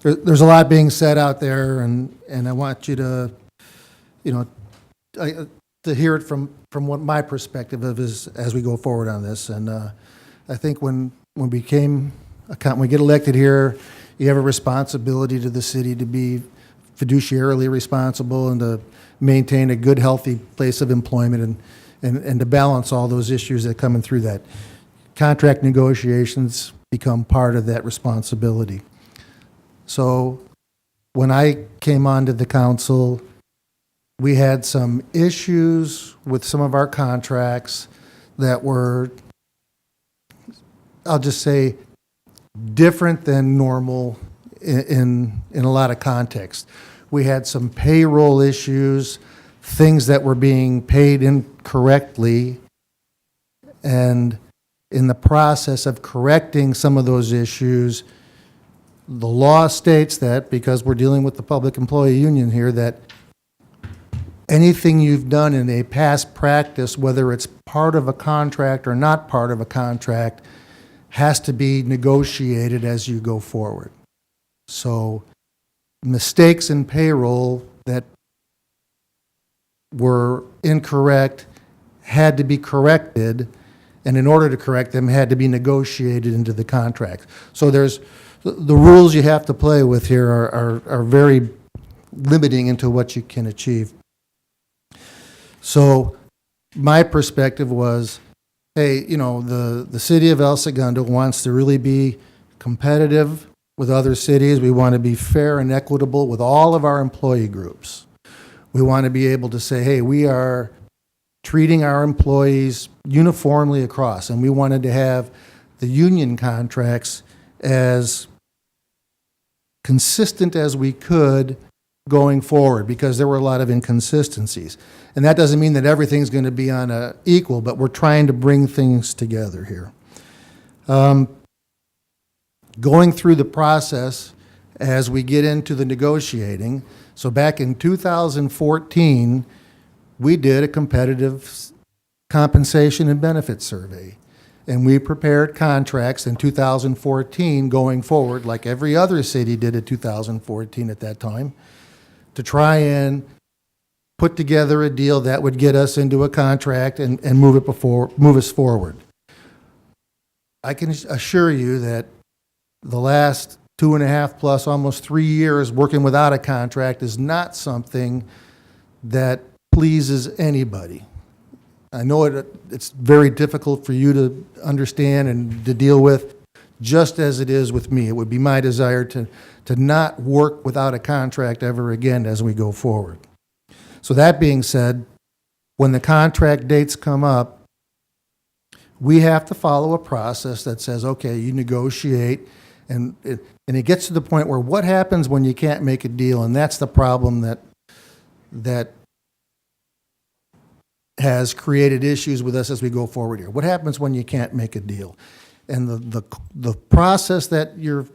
Speaker 6: There's a lot being said out there, and I want you to, to hear it from what my perspective of is as we go forward on this. And I think when we get elected here, you have a responsibility to the city to be fiduciarily responsible and to maintain a good, healthy place of employment and to balance all those issues that come in through that. Contract negotiations become part of that responsibility. So when I came onto the council, we had some issues with some of our contracts that were, I'll just say, different than normal in a lot of context. We had some payroll issues, things that were being paid incorrectly, and in the process of correcting some of those issues, the law states that, because we're dealing with the Public Employee Union here, that anything you've done in a past practice, whether it's part of a contract or not part of a contract, has to be negotiated as you go forward. So mistakes in payroll that were incorrect had to be corrected, and in order to correct them, had to be negotiated into the contract. So there's, the rules you have to play with here are very limiting into what you can achieve. So my perspective was, hey, you know, the city of El Segundo wants to really be competitive with other cities. We want to be fair and equitable with all of our employee groups. We want to be able to say, hey, we are treating our employees uniformly across, and we wanted to have the union contracts as consistent as we could going forward, because there were a lot of inconsistencies. And that doesn't mean that everything's going to be on a equal, but we're trying to bring things together here. Going through the process as we get into the negotiating, so back in 2014, we did a competitive compensation and benefits survey. And we prepared contracts in 2014 going forward, like every other city did in 2014 at that time, to try and put together a deal that would get us into a contract and move us forward. I can assure you that the last 2.5 plus almost 3 years working without a contract is not something that pleases anybody. I know it's very difficult for you to understand and to deal with, just as it is with me. It would be my desire to not work without a contract ever again as we go forward. So that being said, when the contract dates come up, we have to follow a process that says, okay, you negotiate, and it gets to the point where what happens when you can't make a deal, and that's the problem that has created issues with us as we go forward here. What happens when you can't make a deal? And the process that you're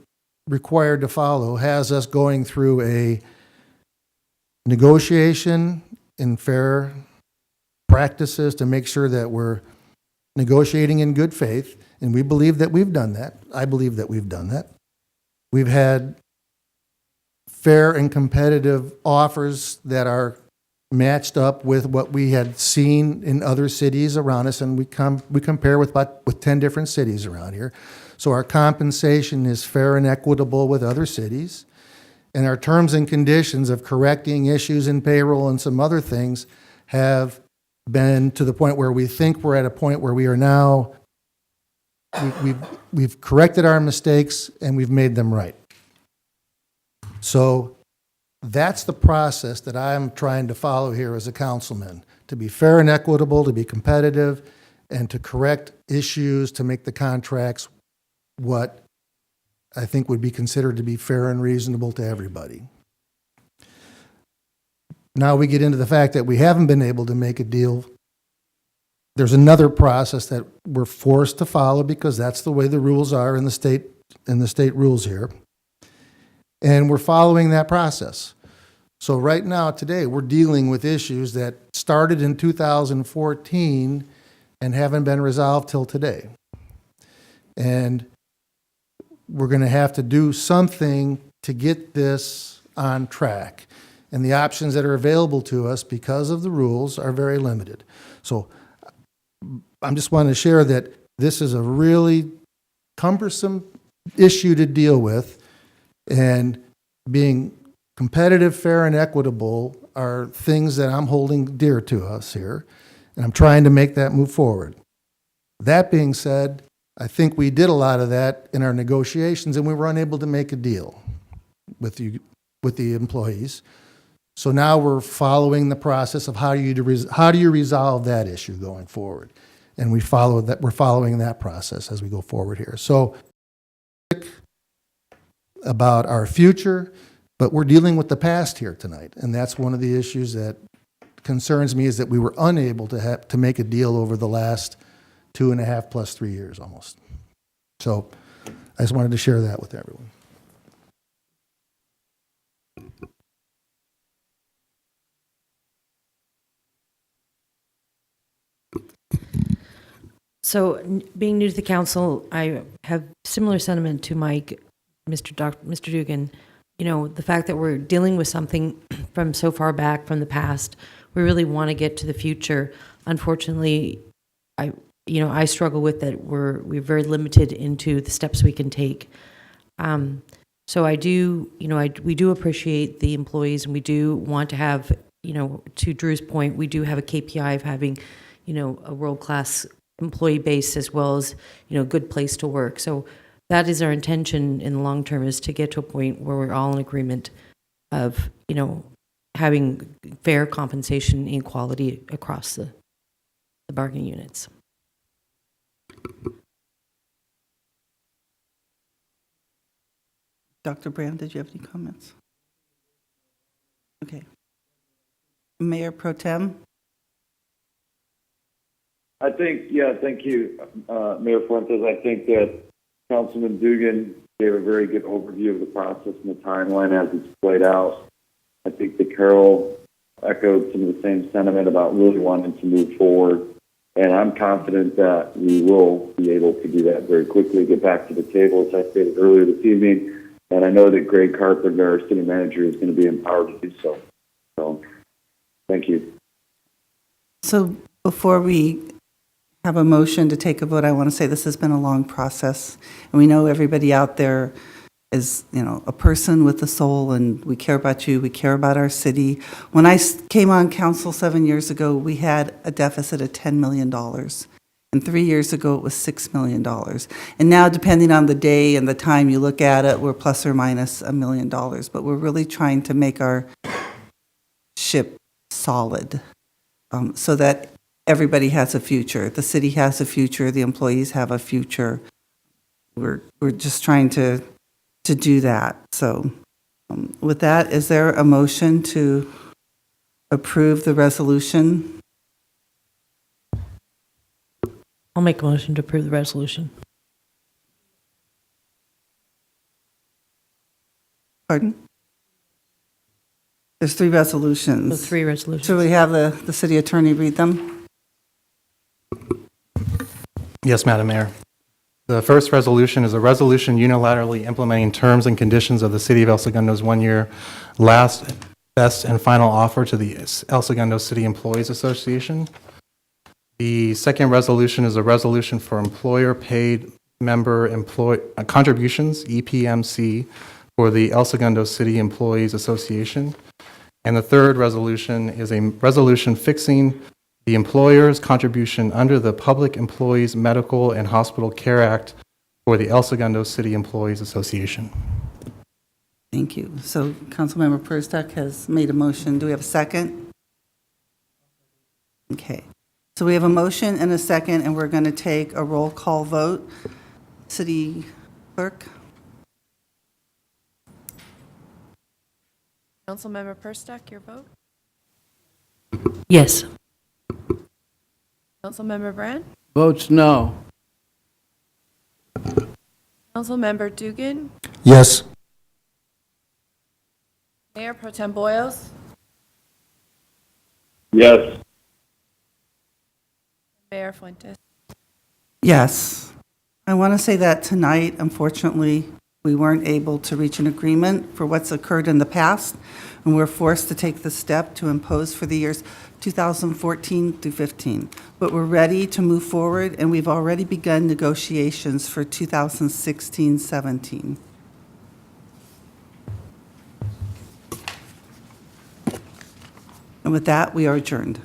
Speaker 6: required to follow has us going through a negotiation in fair practices to make sure that we're negotiating in good faith, and we believe that we've done that. I believe that we've done that. We've had fair and competitive offers that are matched up with what we had seen in other cities around us, and we compare with 10 different cities around here. So our compensation is fair and equitable with other cities, and our terms and conditions of correcting issues in payroll and some other things have been to the point where we think we're at a point where we are now, we've corrected our mistakes and we've made them right. So that's the process that I'm trying to follow here as a councilman, to be fair and equitable, to be competitive, and to correct issues, to make the contracts what I think would be considered to be fair and reasonable to everybody. Now we get into the fact that we haven't been able to make a deal. There's another process that we're forced to follow because that's the way the rules are in the state rules here. And we're following that process. So right now, today, we're dealing with issues that started in 2014 and haven't been resolved till today. And we're going to have to do something to get this on track. And the options that are available to us because of the rules are very limited. So I'm just wanting to share that this is a really cumbersome issue to deal with, and being competitive, fair, and equitable are things that I'm holding dear to us here, and I'm trying to make that move forward. That being said, I think we did a lot of that in our negotiations, and we were unable to make a deal with the employees. So now we're following the process of how do you resolve that issue going forward, and we're following that process as we go forward here. So about our future, but we're dealing with the past here tonight, and that's one of the issues that concerns me, is that we were unable to make a deal over the last 2.5 plus 3 years almost. So I just wanted to share that with everyone.
Speaker 10: Being new to the council, I have similar sentiment to Mike, Mr. Dugan. You know, the fact that we're dealing with something from so far back from the past, we really want to get to the future. Unfortunately, I struggle with that. We're very limited into the steps we can take. So I do, we do appreciate the employees, and we do want to have, to Drew's point, we do have a KPI of having, a world-class employee base as well as, a good place to work. So that is our intention in the long term, is to get to a point where we're all in agreement of, having fair compensation and equality across the bargaining units.
Speaker 1: Dr. Brand, did you have any comments? Okay. Mayor Pro Tem?
Speaker 3: I think, thank you, Mayor Fuentes. I think that Councilman Dugan gave a very good overview of the process and the timeline as it's played out. I think that Carol echoed some of the same sentiment about really wanting to move forward. And I'm confident that we will be able to do that very quickly, get back to the table, as I stated earlier this evening. And I know that Greg Carpenter, our city manager, is going to be empowered to do so. So, thank you.
Speaker 1: So before we have a motion to take a vote, I want to say this has been a long process. And we know everybody out there is, a person with a soul, and we care about you, we care about our city. When I came on council 7 years ago, we had a deficit of $10 million. And 3 years ago, it was $6 million. And now, depending on the day and the time you look at it, we're plus or minus $1 million. But we're really trying to make our ship solid, so that everybody has a future. The city has a future. The employees have a future. We're just trying to do that. So with that, is there a motion to approve the resolution?
Speaker 10: I'll make a motion to approve the resolution.
Speaker 1: Pardon? There's 3 resolutions.
Speaker 10: The 3 resolutions.
Speaker 1: Should we have the city attorney read them?
Speaker 9: Yes, Madam Mayor. The first resolution is a resolution unilaterally implementing terms and conditions of the City of El Segundo's 1-year last, best, and final offer to the El Segundo City Employees Association. The second resolution is a resolution for employer-paid member contributions, EPMC, for the El Segundo City Employees Association. And the third resolution is a resolution fixing the employer's contribution under the Public Employees Medical and Hospital Care Act for the El Segundo City Employees Association.
Speaker 1: Thank you. So Councilmember Perstak has made a motion. Do we have a second? Okay. So we have a motion and a second, and we're going to take a roll call vote. City Clerk?
Speaker 2: Councilmember Perstak, your vote?
Speaker 10: Yes.
Speaker 2: Councilmember Brand?
Speaker 4: Votes no.
Speaker 2: Councilmember Dugan?
Speaker 6: Yes.
Speaker 2: Mayor Pro Tem Boyles?
Speaker 3: Yes.
Speaker 2: Mayor Fuentes?
Speaker 1: Yes. I want to say that tonight, unfortunately, we weren't able to reach an agreement for what's occurred in the past, and we're forced to take the step to impose for the years 2014 through 15. But we're ready to move forward, and we've already begun negotiations for 2016-17. And with that, we are adjourned.